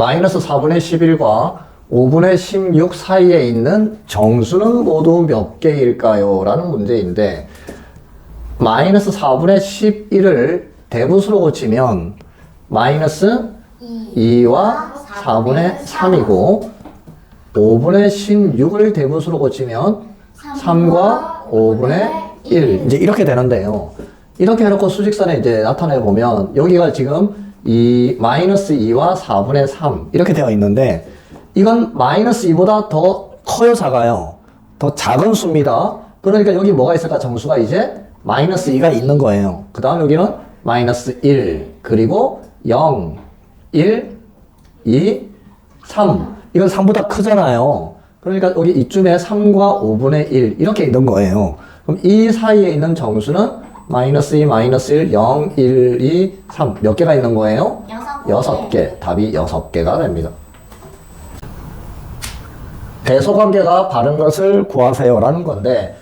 마이너스 4분의 11과 5분의 16 사이에 있는 정수는 모두 몇 개일까요? 라는 문제인데 마이너스 4분의 11을 대분수로 고치면 마이너스 2와 4분의 3이고 5분의 16을 대분수로 고치면 3과 5분의 1 이제 이렇게 되는데요. 이렇게 해놓고 수직선에 이제 나타내 보면 여기가 지금 이 마이너스 2와 4분의 3 이렇게 되어 있는데 이건 마이너스 2보다 더 커요, 작아요? 더 작은 수입니다. 그러니까 여기 뭐가 있을까? 정수가 이제 마이너스 2가 있는 거예요. 그 다음 여기는 마이너스 1 그리고 0 1 2 3 이건 3보다 크잖아요. 그러니까 여기 이쯤에 3과 5분의 1 이렇게 있는 거예요. 그럼 이 사이에 있는 정수는 마이너스 2, 마이너스 1, 0, 1, 2, 3 몇 개가 있는 거예요? 6개. 답이 6개가 됩니다. 배소관계가 바른 것을 구하세요 라는 건데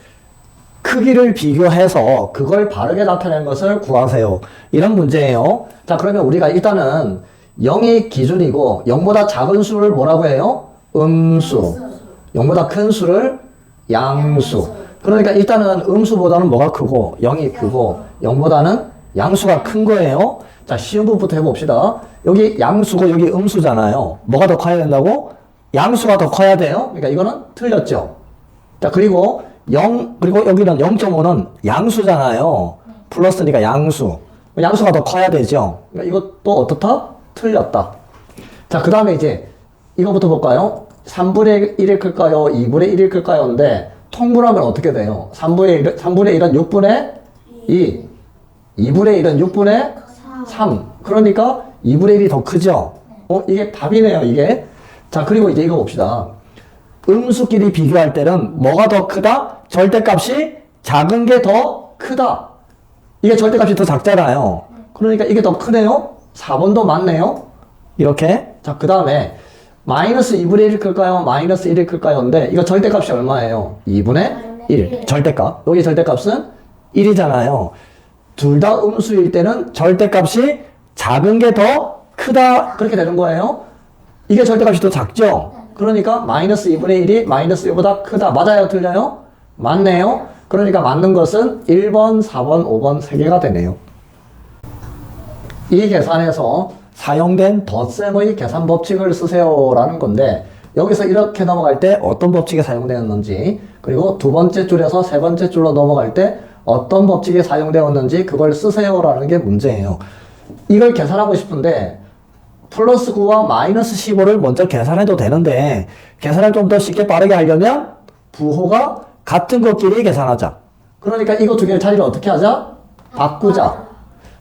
크기를 비교해서 그걸 바르게 나타낸 것을 구하세요. 이런 문제예요. 자, 그러면 우리가 일단은 0이 기준이고 0보다 작은 수를 뭐라고 해요? 음수. 0보다 큰 수를 양수. 그러니까 일단은 음수보다는 뭐가 크고 0이 크고 0보다는 양수가 큰 거예요. 자, 쉬운 부분부터 해봅시다. 여기 양수고 여기 음수잖아요. 뭐가 더 커야 된다고? 양수가 더 커야 돼요. 그러니까 이거는 틀렸죠. 자, 그리고 그리고 여기는 0.5는 양수잖아요. 플러스니까 양수. 양수가 더 커야 되죠. 그러니까 이것도 어떻다? 틀렸다. 자, 그 다음에 이제 이거부터 볼까요? 3분의 1이 클까요? 2분의 1이 클까요? 근데 통분하면 어떻게 돼요? 3분의 1은 6분의 2. 2분의 1은 6분의 3. 그러니까 2분의 1이 더 크죠? 이게 답이네요, 이게. 자, 그리고 이제 이거 봅시다. 음수끼리 비교할 때는 뭐가 더 크다? 절대값이 작은 게 더 크다. 이게 절대값이 더 작잖아요. 그러니까 이게 더 크네요? 4번도 맞네요? 이렇게. 자, 그 다음에 마이너스 2분의 1이 클까요? 마이너스 1이 클까요? 근데 이거 절대값이 얼마예요? 2분의 1. 절대값. 여기 절대값은 1이잖아요. 둘 다 음수일 때는 절대값이 작은 게 더 크다. 그렇게 되는 거예요. 이게 절대값이 더 작죠? 그러니까 마이너스 2분의 1이 마이너스 1보다 크다. 맞아요? 틀려요? 맞네요. 그러니까 맞는 것은 1번, 4번, 5번 3개가 되네요. 이 계산에서 사용된 덧셈의 계산 법칙을 쓰세요 라는 건데 여기서 이렇게 넘어갈 때 어떤 법칙이 사용되었는지 그리고 두 번째 줄에서 세 번째 줄로 넘어갈 때 어떤 법칙이 사용되었는지 그걸 쓰세요 라는 게 문제예요. 이걸 계산하고 싶은데 플러스 9와 마이너스 15를 먼저 계산해도 되는데 계산을 좀 더 쉽게 빠르게 하려면 부호가 같은 것끼리 계산하자. 그러니까 이거 두 개의 자리를 어떻게 하자? 바꾸자.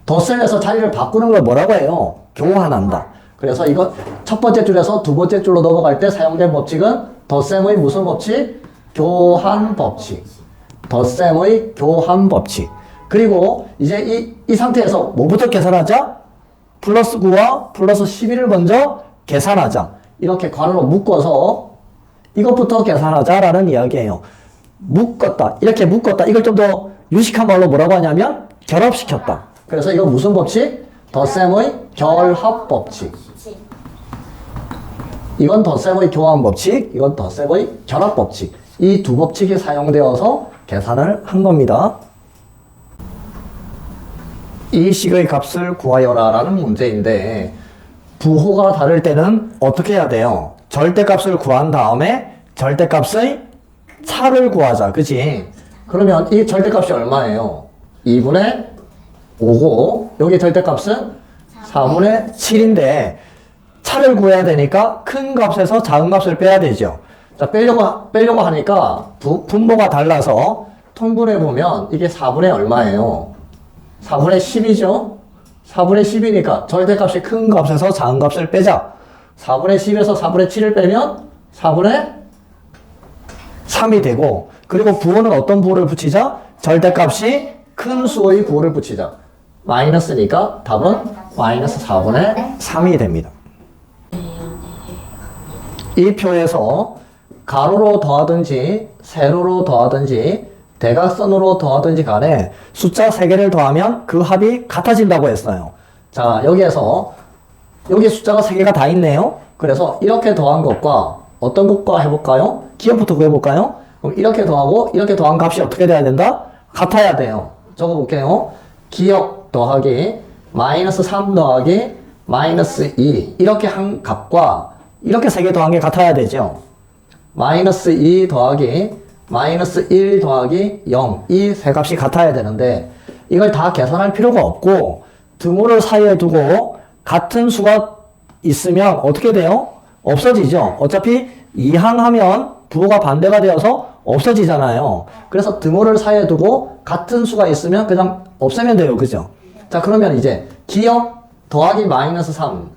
덧셈에서 자리를 바꾸는 걸 뭐라고 해요? 교환한다. 그래서 이거 첫 번째 줄에서 두 번째 줄로 넘어갈 때 사용된 법칙은 덧셈의 무슨 법칙? 교환 법칙. 덧셈의 교환 법칙. 그리고 이제 이 상태에서 뭐부터 계산하자? 플러스 9와 플러스 11을 먼저 계산하자. 이렇게 괄호로 묶어서 이것부터 계산하자라는 이야기예요. 묶었다. 이렇게 묶었다. 이걸 좀 더 유식한 말로 뭐라고 하냐면 결합시켰다. 그래서 이건 무슨 법칙? 덧셈의 결합 법칙. 이건 덧셈의 교환 법칙. 이건 덧셈의 결합 법칙. 이 두 법칙이 사용되어서 계산을 한 겁니다. 이 식의 값을 구하여라 라는 문제인데 부호가 다를 때는 어떻게 해야 돼요? 절대값을 구한 다음에 절대값의 차를 구하자. 그치? 그러면 이 절대값이 얼마예요? 2분의 5고 여기 절대값은 4분의 7인데 차를 구해야 되니까 큰 값에서 작은 값을 빼야 되죠. 자, 빼려고 하니까 분모가 달라서 통분해보면 이게 4분의 얼마예요? 4분의 10이죠? 4분의 10이니까 절대값이 큰 값에서 작은 값을 빼자. 4분의 10에서 4분의 7을 빼면 4분의 3이 되고 그리고 부호는 어떤 부호를 붙이자? 절대값이 큰 수의 부호를 붙이자. 마이너스니까 답은 마이너스 4분의 3이 됩니다. 이 표에서 가로로 더하든지 세로로 더하든지 대각선으로 더하든지 간에 숫자 3개를 더하면 그 합이 같아진다고 했어요. 자, 여기에서 여기 숫자가 3개가 다 있네요. 그래서 이렇게 더한 것과 어떤 것과 해볼까요? 기억부터 구해볼까요? 그럼 이렇게 더하고 이렇게 더한 값이 어떻게 돼야 된다? 같아야 돼요. 적어볼게요. 기억 더하기 마이너스 3 더하기 마이너스 2 이렇게 한 값과 이렇게 3개 더한 게 같아야 되죠. 마이너스 2 더하기 마이너스 1 더하기 0 이 세 값이 같아야 되는데 이걸 다 계산할 필요가 없고 드모를 사이에 두고 같은 수가 있으면 어떻게 돼요? 없어지죠. 어차피 이항하면 부호가 반대가 되어서 없어지잖아요. 그래서 드모를 사이에 두고 같은 수가 있으면 그냥 없애면 돼요. 그죠? 자, 그러면 이제 기억 더하기 마이너스 3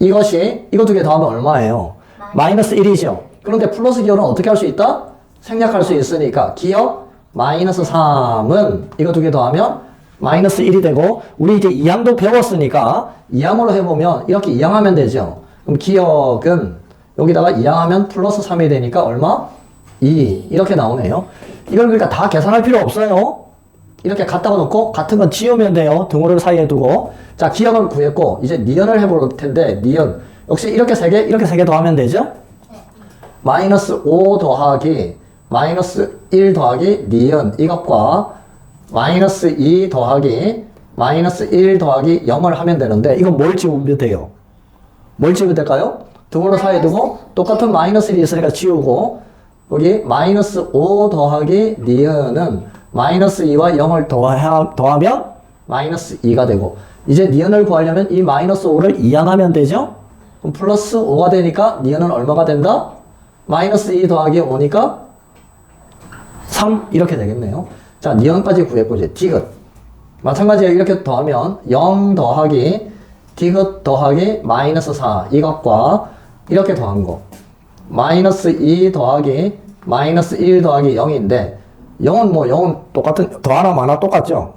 이것이 이거 두 개 더하면 얼마예요? 마이너스 1이죠. 그런데 플러스 기억은 어떻게 할 수 있다? 생략할 수 있으니까 기억 마이너스 3은 이거 두 개 더하면 마이너스 1이 되고 우리 이제 이항도 배웠으니까 이항으로 해보면 이렇게 이항하면 되죠. 그럼 기억은 여기다가 이항하면 플러스 3이 되니까 얼마? 2 이렇게 나오네요. 이걸 그러니까 다 계산할 필요 없어요. 이렇게 갖다가 놓고 같은 건 지우면 돼요. 등호를 사이에 두고. 자, 기억을 구했고 이제 니은을 해볼 텐데 니은 역시 이렇게 3개 이렇게 3개 더하면 되죠. 마이너스 5 더하기 마이너스 1 더하기 니은 이것과 마이너스 2 더하기 마이너스 1 더하기 0을 하면 되는데 이건 뭘 지우면 돼요? 뭘 지우면 될까요? 등호를 사이에 두고 똑같은 마이너스 1이 있으니까 지우고 여기 마이너스 5 더하기 니은은 마이너스 2와 0을 더하면 마이너스 2가 되고 이제 니은을 구하려면 이 마이너스 5를 이항하면 되죠? 그럼 플러스 5가 되니까 니은은 얼마가 된다? 마이너스 2 더하기 5니까 3 이렇게 되겠네요. 자, 니은까지 구했고 이제 디귿 마찬가지로 이렇게 더하면 0 더하기 디귿 더하기 마이너스 4 이것과 이렇게 더한 거 마이너스 2 더하기 마이너스 1 더하기 0인데 0은 똑같은 더하나 마나 똑같죠.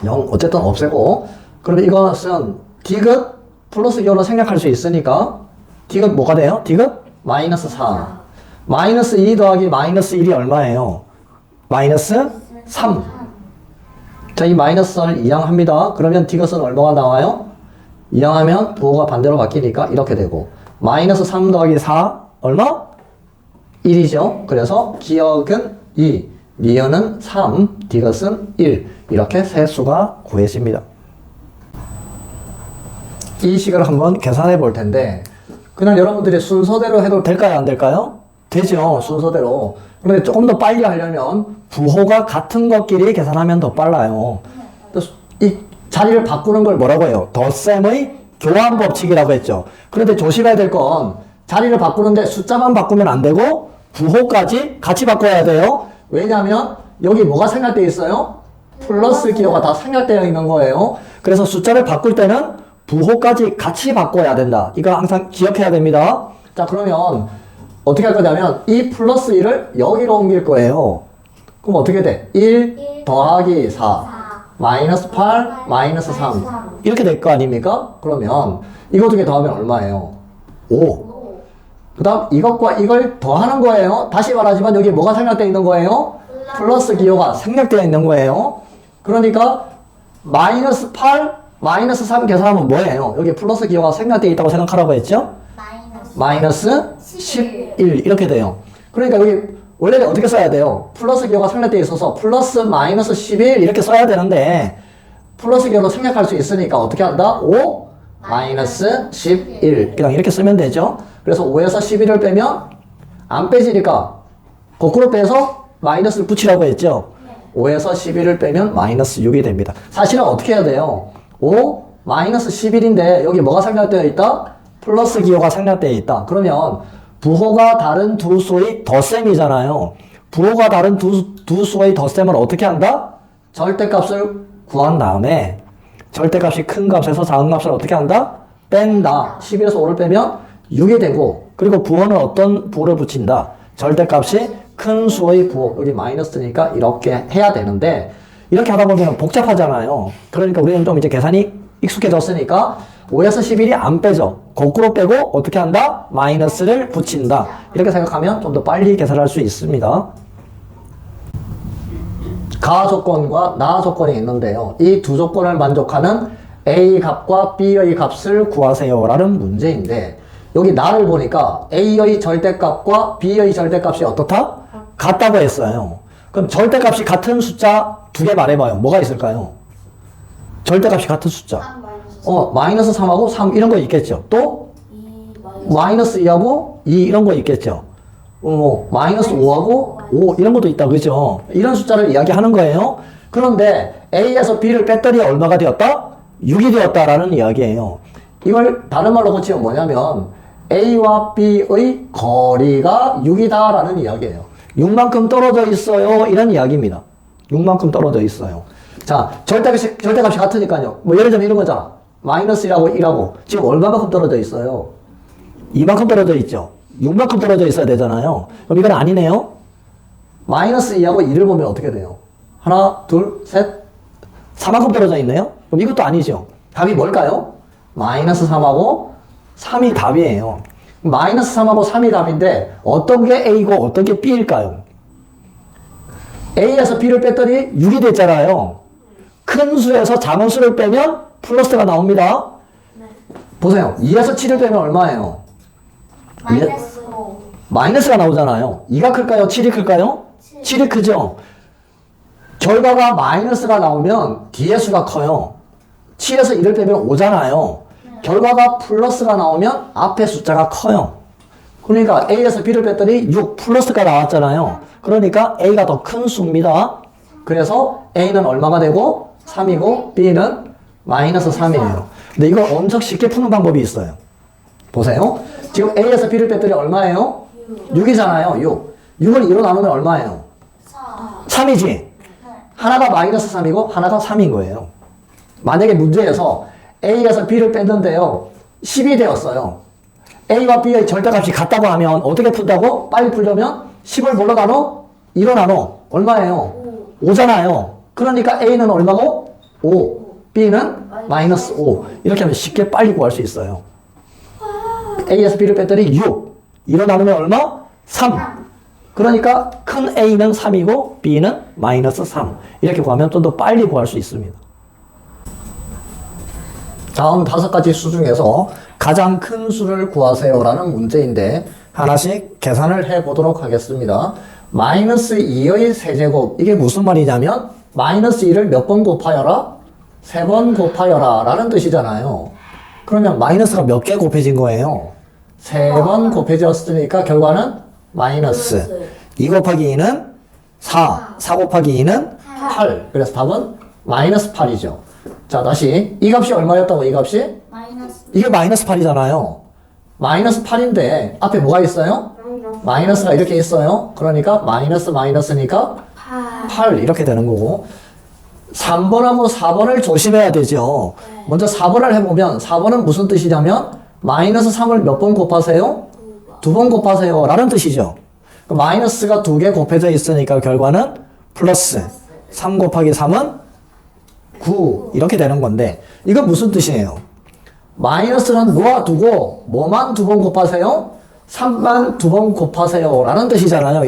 0 어쨌든 없애고 그러면 이것은 디귿 플러스 기호로 생략할 수 있으니까 디귿 뭐가 돼요? 디귿 마이너스 4 마이너스 2 더하기 마이너스 1이 얼마예요? 마이너스 3. 자, 이 마이너스 4를 이항합니다. 그러면 디귿은 얼마가 나와요? 이항하면 부호가 반대로 바뀌니까 이렇게 되고 마이너스 3 더하기 4 얼마? 1이죠. 그래서 기억은 2, 니은은 3, 디귿은 1 이렇게 세 수가 구해집니다. 이 식을 한번 계산해 볼 텐데 그냥 여러분들이 순서대로 해도 될까요? 안 될까요? 되죠. 순서대로. 그런데 조금 더 빨리 하려면 부호가 같은 것끼리 계산하면 더 빨라요. 이 자리를 바꾸는 걸 뭐라고 해요? 덧셈의 교환 법칙이라고 했죠. 그런데 조심해야 될 건 자리를 바꾸는데 숫자만 바꾸면 안 되고 부호까지 같이 바꿔야 돼요. 왜냐하면 여기 뭐가 생략되어 있어요? 플러스 기호가 다 생략되어 있는 거예요. 그래서 숫자를 바꿀 때는 부호까지 같이 바꿔야 된다. 이거 항상 기억해야 됩니다. 자, 그러면 어떻게 할 거냐면 이 플러스 1을 여기로 옮길 거예요. 그럼 어떻게 돼? 1 더하기 4 마이너스 8 마이너스 3 이렇게 될 거 아닙니까? 그러면 이거 두 개 더하면 얼마예요? 5. 그 다음 이것과 이걸 더하는 거예요. 다시 말하지만 여기 뭐가 생략되어 있는 거예요? 플러스 기호가 생략되어 있는 거예요. 그러니까 마이너스 8 마이너스 3 계산하면 뭐예요? 여기 플러스 기호가 생략되어 있다고 생각하라고 했죠? 마이너스 11 이렇게 돼요. 그러니까 여기 원래는 어떻게 써야 돼요? 플러스 기호가 생략되어 있어서 플러스 마이너스 11 이렇게 써야 되는데 플러스 기호로 생략할 수 있으니까 어떻게 한다? 5 마이너스 11 그냥 이렇게 쓰면 되죠. 그래서 5에서 11을 빼면 안 빼지니까 거꾸로 빼서 마이너스를 붙이라고 했죠. 5에서 11을 빼면 마이너스 6이 됩니다. 사실은 어떻게 해야 돼요? 5 마이너스 11인데 여기 뭐가 생략되어 있다? 플러스 기호가 생략되어 있다. 그러면 부호가 다른 두 수의 덧셈이잖아요. 부호가 다른 두 수의 덧셈을 어떻게 한다? 절대값을 구한 다음에 절대값이 큰 값에서 작은 값을 어떻게 한다? 뺀다. 11에서 5를 빼면 6이 되고 그리고 부호는 어떤 부호를 붙인다? 절대값이 큰 수의 부호 여기 마이너스니까 이렇게 해야 되는데 이렇게 하다 보면 복잡하잖아요. 그러니까 우리는 좀 이제 계산이 익숙해졌으니까 5에서 11이 안 빼죠. 거꾸로 빼고 어떻게 한다? 마이너스를 붙인다. 이렇게 생각하면 좀 더 빨리 계산할 수 있습니다. 가 조건과 나 조건이 있는데요. 이 두 조건을 만족하는 A 값과 B의 값을 구하세요 라는 문제인데 여기 나를 보니까 A의 절대값과 B의 절대값이 어떻다? 같다고 했어요. 그럼 절대값이 같은 숫자 두 개 말해봐요. 뭐가 있을까요? 절대값이 같은 숫자. 3 마이너스 마이너스 3하고 3 이런 거 있겠죠. 또 2 마이너스 2하고 2 이런 거 있겠죠. 마이너스 5하고 5 이런 것도 있다. 그죠? 이런 숫자를 이야기하는 거예요. 그런데 A에서 B를 뺐더니 얼마가 되었다? 6이 되었다라는 이야기예요. 이걸 다른 말로 고치면 뭐냐면 A와 B의 거리가 6이다라는 이야기예요. 6만큼 떨어져 있어요. 이런 이야기입니다. 6만큼 떨어져 있어요. 자, 절대값이 같으니까요. 뭐 예를 들면 이런 거잖아. 마이너스 1하고 1하고 지금 얼마만큼 떨어져 있어요? 2만큼 떨어져 있죠. 6만큼 떨어져 있어야 되잖아요. 그럼 이건 아니네요. 마이너스 2하고 2를 보면 어떻게 돼요? 하나, 둘, 셋, 4만큼 떨어져 있네요. 그럼 이것도 아니죠. 답이 뭘까요? 마이너스 3하고 3이 답이에요. 마이너스 3하고 3이 답인데 어떤 게 A고 어떤 게 B일까요? A에서 B를 뺐더니 6이 됐잖아요. 큰 수에서 작은 수를 빼면 플러스가 나옵니다. 네. 보세요. 2에서 7을 빼면 얼마예요? 마이너스 5 마이너스가 나오잖아요. 2가 클까요? 7이 클까요? 7이 크죠? 결과가 마이너스가 나오면 뒤에 수가 커요. 7에서 1을 빼면 5잖아요. 결과가 플러스가 나오면 앞에 숫자가 커요. 그러니까 A에서 B를 뺐더니 6 플러스가 나왔잖아요. 그러니까 A가 더 큰 수입니다. 그래서 A는 얼마가 되고 3이고 B는 마이너스 3이에요. 근데 이걸 엄청 쉽게 푸는 방법이 있어요. 보세요. 지금 A에서 B를 뺐더니 얼마예요? 6이잖아요. 6. 6을 2로 나누면 얼마예요? 4 3이지? 하나가 마이너스 3이고 하나가 3인 거예요. 만약에 문제에서 A에서 B를 뺐는데요. 10이 되었어요. A와 B의 절대값이 같다고 하면 어떻게 푼다고? 빨리 풀려면 10을 뭘로 나눠? 2로 나눠. 얼마예요? 5잖아요. 그러니까 A는 얼마고? 5. B는 마이너스 5. 이렇게 하면 쉽게 빨리 구할 수 있어요. A에서 B를 뺐더니 6. 2로 나누면 얼마? 3. 그러니까 큰 A는 3이고 B는 마이너스 3. 이렇게 구하면 좀 더 빨리 구할 수 있습니다. 다음 5가지 수 중에서 가장 큰 수를 구하세요라는 문제인데 하나씩 계산을 해보도록 하겠습니다. 마이너스 2의 세제곱 이게 무슨 말이냐면 마이너스 2를 몇 번 곱하여라? 3번 곱하여라 라는 뜻이잖아요. 그러면 마이너스가 몇 개 곱해진 거예요? 3번 곱해졌으니까 결과는 마이너스 2 곱하기 2는 4 곱하기 2는 8 그래서 답은 마이너스 8이죠. 자 다시 이 값이 얼마였다고 이 값이? 마이너스 이게 마이너스 8이잖아요. 마이너스 8인데 앞에 뭐가 있어요? 마이너스가 이렇게 있어요. 그러니까 마이너스니까 8 이렇게 되는 거고 3번하고 4번을 조심해야 되죠. 먼저 4번을 해보면 4번은 무슨 뜻이냐면 마이너스 3을 몇 번 곱하세요? 2번 곱하세요 라는 뜻이죠. 마이너스가 2개 곱해져 있으니까 결과는 플러스 3 곱하기 3은 9 이렇게 되는 건데 이건 무슨 뜻이에요? 마이너스는 놓아두고 뭐만 2번 곱하세요? 3만 2번 곱하세요 라는 뜻이잖아요.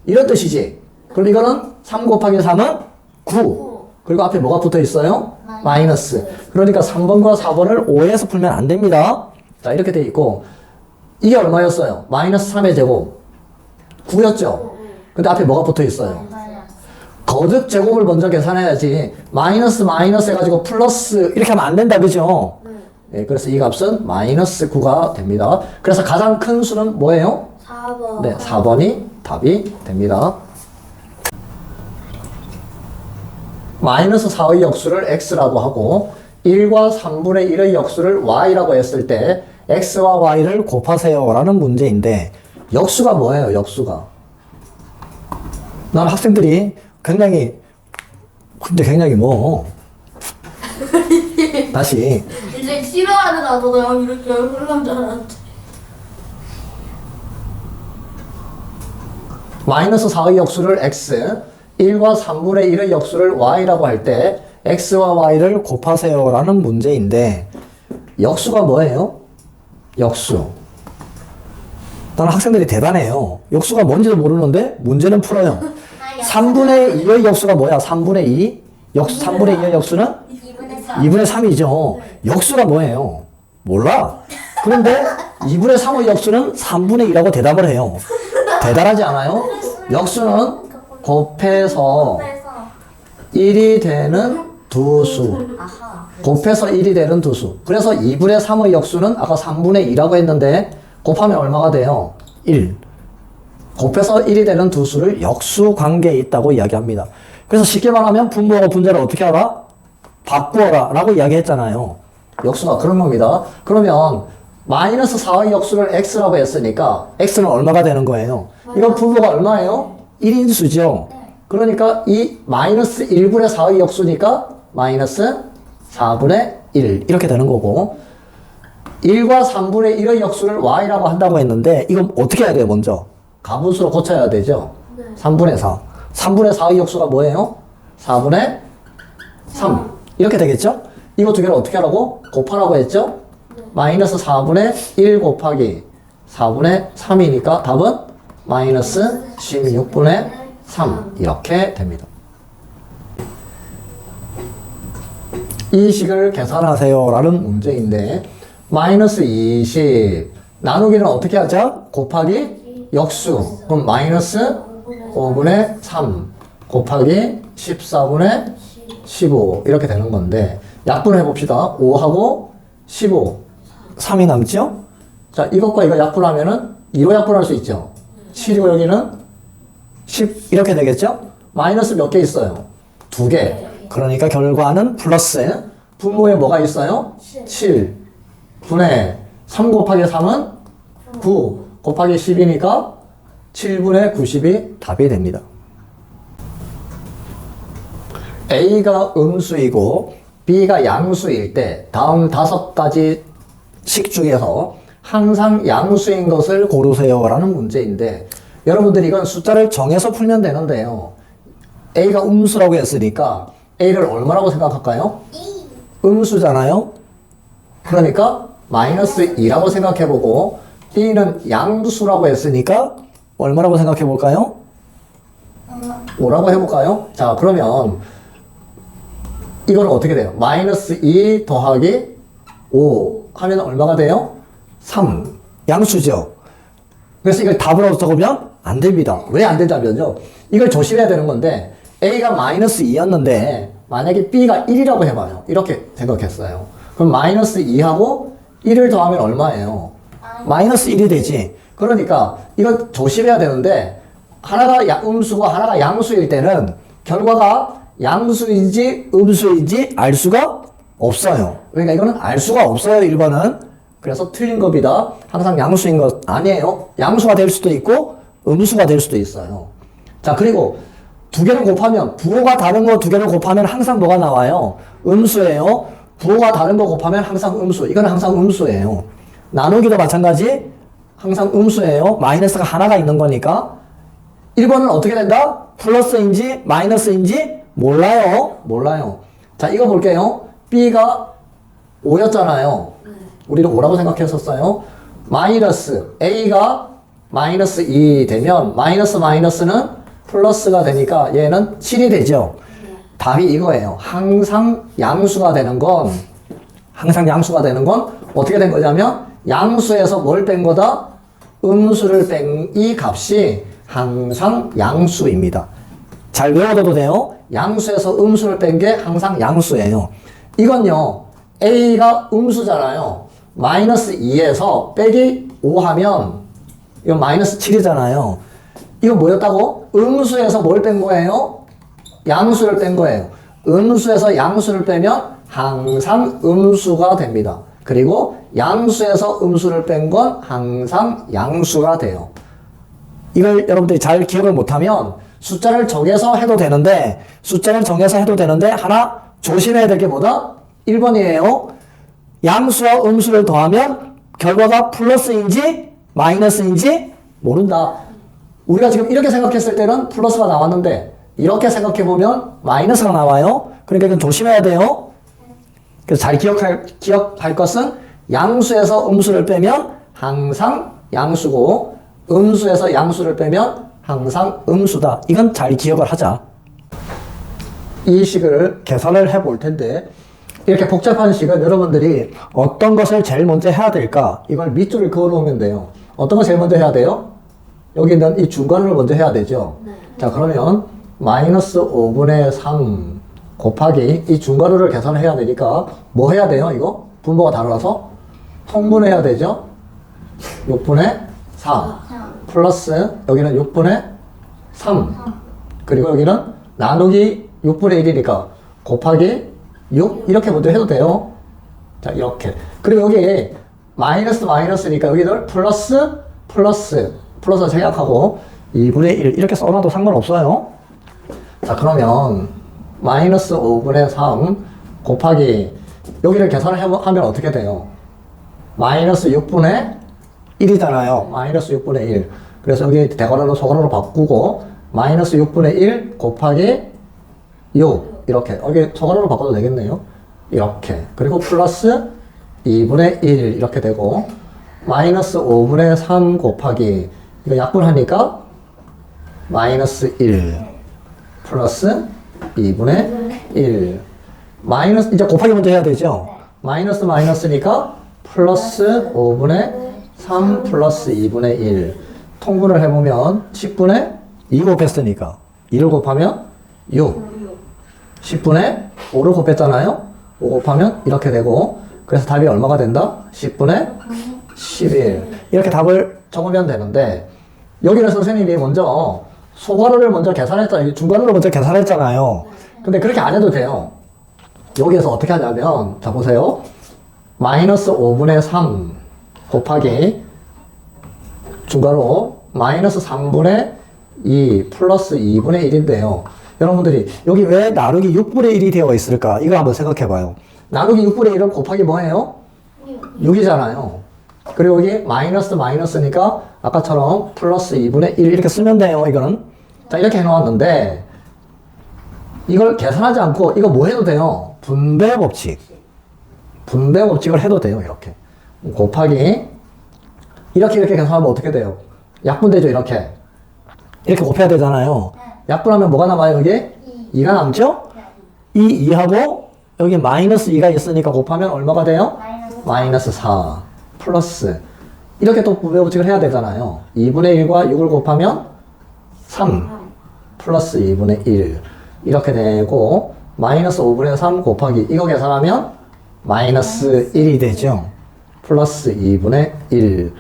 이런 뜻이지. 그럼 이거는 3 곱하기 3은 9 그리고 앞에 뭐가 붙어 있어요? 마이너스. 그러니까 3번과 4번을 5에서 풀면 안 됩니다. 자 이렇게 돼 있고 이게 얼마였어요? 마이너스 3의 제곱 9였죠? 근데 앞에 뭐가 붙어 있어요? 거듭 제곱을 먼저 계산해야지 마이너스 해가지고 플러스 이렇게 하면 안 된다 그죠? 네, 그래서 이 값은 마이너스 9가 됩니다. 그래서 가장 큰 수는 뭐예요? 4번 네, 4번이 답이 됩니다. 마이너스 4의 역수를 x라고 하고 1과 3분의 1의 역수를 y라고 했을 때 x와 y를 곱하세요 라는 문제인데 역수가 뭐예요? 역수가 난 학생들이 굉장히 다시 이제 싫어하는 나도 이렇게 흘러간 줄 알았지. 마이너스 4의 역수를 x 1과 3분의 1의 역수를 y라고 할 때 x와 y를 곱하세요 라는 문제인데 역수가 뭐예요? 역수 나는 학생들이 대단해요. 역수가 뭔지도 모르는데 문제는 풀어요. 3분의 2의 역수가 뭐야? 3분의 2? 3분의 2의 역수는? 2분의 2분의 3이죠. 역수가 뭐예요? 몰라. 그런데 2분의 3의 역수는 3분의 2라고 대답을 해요. 대단하지 않아요? 역수는 곱해서 1이 되는 두 수. 곱해서 1이 되는 두 수. 그래서 2분의 3의 역수는 아까 3분의 2라고 했는데 곱하면 얼마가 돼요? 1. 곱해서 1이 되는 두 수를 역수 관계에 있다고 이야기합니다. 그래서 쉽게 말하면 분모하고 분자를 어떻게 하라? 바꾸어라 라고 이야기했잖아요. 역수가 그런 겁니다. 그러면 마이너스 4의 역수를 x라고 했으니까 x는 얼마가 되는 거예요? 이건 분모가 얼마예요? 1인수죠. 그러니까 이 마이너스 1분의 4의 역수니까 마이너스 4분의 1 이렇게 되는 거고 1과 3분의 1의 역수를 y라고 한다고 했는데 이건 어떻게 해야 돼요? 먼저 가분수로 고쳐야 되죠. 3분의 4 3분의 4의 역수가 뭐예요? 4분의 3 이렇게 되겠죠? 이거 두 개를 어떻게 하라고? 곱하라고 했죠? 마이너스 4분의 1 곱하기 4분의 3이니까 답은 마이너스 16분의 3 이렇게 됩니다. 이 식을 계산하세요 라는 문제인데 마이너스 20 나누기는 어떻게 하자? 곱하기 역수 그럼 마이너스 5분의 3 곱하기 14분의 15 이렇게 되는 건데 약분해 봅시다. 5하고 15 3이 남죠? 자 이것과 이거 약분하면은 2로 약분할 수 있죠. 7이고 여기는 10 이렇게 되겠죠? 마이너스 몇 개 있어요? 2개. 그러니까 결과는 플러스 분모에 뭐가 있어요? 7 분의 3 곱하기 3은 9 곱하기 10이니까 7분의 90이 답이 됩니다. A가 음수이고 B가 양수일 때 다음 5가지 식 중에서 항상 양수인 것을 고르세요 라는 문제인데 여러분들이 이건 숫자를 정해서 풀면 되는데요. A가 음수라고 했으니까 A를 얼마라고 생각할까요? 음수잖아요. 그러니까 마이너스 2라고 생각해보고 B는 양수라고 했으니까 얼마라고 생각해볼까요? 5라고 해볼까요? 자 그러면 이거는 어떻게 돼요? 마이너스 2 더하기 5 하면 얼마가 돼요? 3 양수죠. 그래서 이걸 답으로 적으면 안 됩니다. 왜 안 된다면요? 이걸 조심해야 되는 건데 A가 마이너스 2였는데 만약에 B가 1이라고 해봐요. 이렇게 생각했어요. 그럼 마이너스 2하고 1을 더하면 얼마예요? 마이너스 1이 되지. 그러니까 이건 조심해야 되는데 하나가 음수고 하나가 양수일 때는 결과가 양수인지 음수인지 알 수가 없어요. 그러니까 이거는 알 수가 없어요. 1번은. 그래서 틀린 겁니다. 항상 양수인 것 아니에요. 양수가 될 수도 있고 음수가 될 수도 있어요. 자 그리고 두 개를 곱하면 부호가 다른 거 두 개를 곱하면 항상 뭐가 나와요? 음수예요. 부호가 다른 거 곱하면 항상 음수. 이건 항상 음수예요. 나누기도 마찬가지 항상 음수예요. 마이너스가 하나가 있는 거니까 1번은 어떻게 된다? 플러스인지 마이너스인지 몰라요. 몰라요. 자 이거 볼게요. B가 5였잖아요. 우리는 5라고 생각했었어요. 마이너스 A가 마이너스 2 되면 마이너스 마이너스는 플러스가 되니까 얘는 7이 되죠. 답이 이거예요. 항상 양수가 되는 건 어떻게 된 거냐면 양수에서 뭘 뺀 거다? 음수를 뺀 이 값이 항상 양수입니다. 잘 외워둬도 돼요. 양수에서 음수를 뺀 게 항상 양수예요. 이건요. A가 음수잖아요. 마이너스 2에서 빼기 5 하면 이건 마이너스 7이잖아요. 이거 뭐였다고? 음수에서 뭘 뺀 거예요? 양수를 뺀 거예요. 음수에서 양수를 빼면 항상 음수가 됩니다. 그리고 양수에서 음수를 뺀 건 항상 양수가 돼요. 이걸 여러분들이 잘 기억을 못하면 숫자를 정해서 해도 되는데 하나 조심해야 될 게 뭐다? 1번이에요. 양수와 음수를 더하면 결과가 플러스인지 마이너스인지 모른다. 우리가 지금 이렇게 생각했을 때는 플러스가 나왔는데 이렇게 생각해보면 마이너스가 나와요. 그러니까 이건 조심해야 돼요. 그래서 잘 기억할 것은 양수에서 음수를 빼면 항상 양수고 음수에서 양수를 빼면 항상 음수다. 이건 잘 기억을 하자. 이 식을 계산을 해볼 텐데 이렇게 복잡한 식은 여러분들이 어떤 것을 제일 먼저 해야 될까? 이걸 밑줄을 그어 놓으면 돼요. 어떤 거 제일 먼저 해야 돼요? 여기 있는 이 중괄호를 먼저 해야 되죠. 자, 그러면 마이너스 5분의 3 곱하기 이 중괄호를 계산을 해야 되니까 뭐 해야 돼요? 이거? 분모가 달라서 통분해야 되죠. 6분의 4 플러스 여기는 6분의 3 그리고 여기는 나누기 6분의 1이니까 곱하기 6 이렇게 먼저 해도 돼요. 자, 이렇게. 그리고 여기 마이너스 마이너스니까 여기를 플러스 생략하고 2분의 1 이렇게 써놔도 상관없어요. 자, 그러면 마이너스 5분의 3 곱하기 여기를 계산을 하면 어떻게 돼요? 마이너스 6분의 1이잖아요. 마이너스 6분의 1. 그래서 여기 대괄호로 소괄호로 바꾸고 마이너스 6분의 1 곱하기 6 이렇게 여기 소괄호로 바꿔도 되겠네요. 이렇게. 그리고 플러스 2분의 1 이렇게 되고 마이너스 5분의 3 곱하기 이거 약분하니까 마이너스 1 플러스 2분의 1 마이너스 이제 곱하기 먼저 해야 되죠. 마이너스 마이너스니까 플러스 5분의 3 플러스 2분의 1 통분을 해보면 10분의 2 곱했으니까 2를 곱하면 6 10분의 5를 곱했잖아요. 5 곱하면 이렇게 되고 그래서 답이 얼마가 된다? 10분의 11 이렇게 답을 적으면 되는데 여기는 선생님이 먼저 소괄호를 먼저 계산했잖아요. 중괄호를 먼저 계산했잖아요. 근데 그렇게 안 해도 돼요. 여기에서 어떻게 하냐면 자 보세요. 마이너스 5분의 3 곱하기 중괄호 마이너스 3분의 2 플러스 2분의 1인데요. 여러분들이 여기 왜 나누기 6분의 1이 되어 있을까? 이거 한번 생각해 봐요. 나누기 6분의 1은 곱하기 뭐예요? 6이잖아요. 그리고 여기 마이너스니까 아까처럼 플러스 2분의 1 이렇게 쓰면 돼요. 이거는. 자, 이렇게 해놓았는데 이걸 계산하지 않고 이거 뭐 해도 돼요? 분배 법칙을 해도 돼요. 이렇게. 곱하기 이렇게 계산하면 어떻게 돼요? 약분되죠. 이렇게 곱해야 되잖아요. 약분하면 뭐가 남아요? 여기? 2가 남죠? 이 2하고 여기 마이너스 2가 있으니까 곱하면 얼마가 돼요? 마이너스 4 플러스 이렇게 또 분배 법칙을 해야 되잖아요. 2분의 1과 6을 곱하면 3 플러스 2분의 1 이렇게 되고 마이너스 5분의 3 곱하기 이거 계산하면 마이너스 1이 되죠. 플러스 2분의 1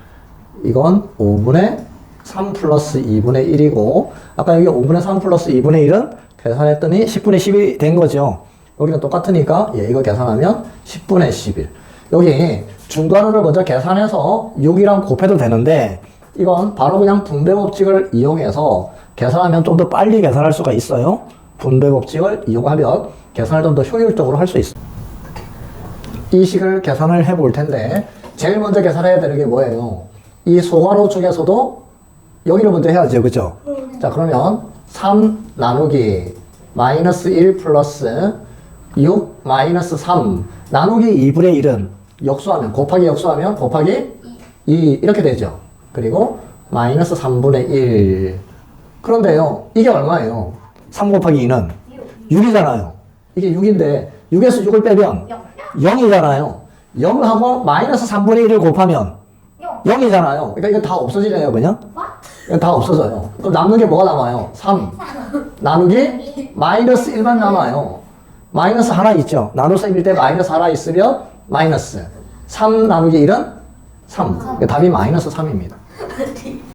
이건 5분의 3 플러스 2분의 1이고 아까 여기 5분의 3 플러스 2분의 1은 계산했더니 10분의 10이 된 거죠. 여기는 똑같으니까 이거 계산하면 10분의 11 여기 중괄호를 먼저 계산해서 6이랑 곱해도 되는데 이건 바로 그냥 분배 법칙을 이용해서 계산하면 좀 더 빨리 계산할 수가 있어요. 분배 법칙을 이용하면 계산을 좀 더 효율적으로 할 수 있어요. 이 식을 계산을 해볼 텐데 제일 먼저 계산해야 되는 게 뭐예요? 이 소괄호 중에서도 여기를 먼저 해야죠. 그죠? 자, 그러면 3 나누기 마이너스 1 플러스 6 마이너스 3 나누기 2분의 1은 역수하면 곱하기 2 이렇게 되죠. 그리고 마이너스 3분의 1 그런데요. 이게 얼마예요? 3 곱하기 2는 6이잖아요. 이게 6인데 6에서 6을 빼면 0이잖아요. 0하고 마이너스 3분의 1을 곱하면 0이잖아요. 그러니까 이거 다 없어지네요. 그냥. 이거 다 없어져요. 그럼 남는 게 뭐가 남아요? 3 나누기 마이너스 1만 남아요. 마이너스 하나 있죠. 나눠서 입을 때 마이너스 하나 있으면 마이너스 3 나누기 1은 3 답이 마이너스 3입니다.